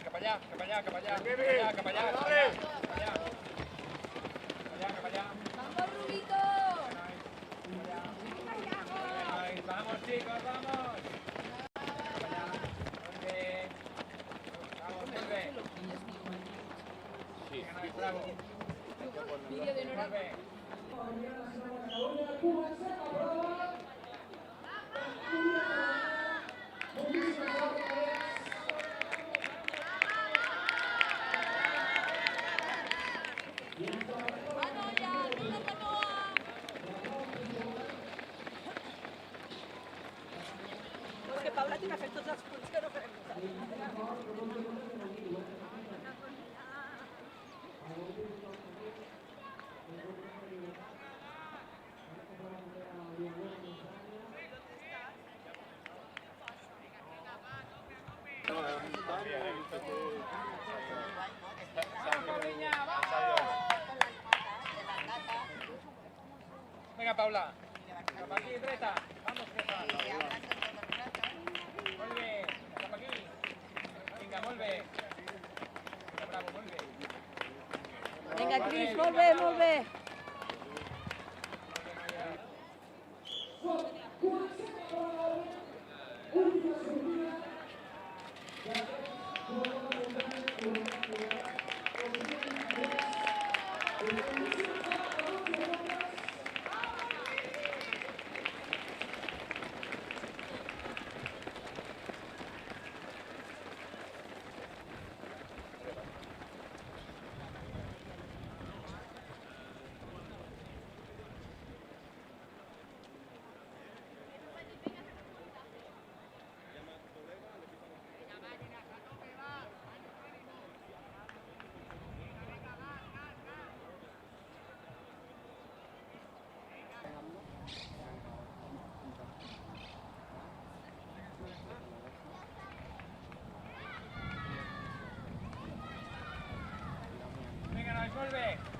Cap allà, cap allà, cap allà, cap allà, cap allà, cap allà, cap allà. Cap allà. ¡Vamos, Rubito! Vamos, chicos, vamos. Cap allà. Molt bé. Vamos, molt bé. Sí, bravo. Vídeo de Nora. Molt bé. És que Paula tira fet tots els punts que no farem nosaltres. Venga, Paula. Cap aquí, dreta. Vamos, jefa. Molt bé. Cap aquí. Vinga, molt bé. Bravo, molt bé. Vinga, Cris, molt bé, molt bé. Vinga, nois, molt bé.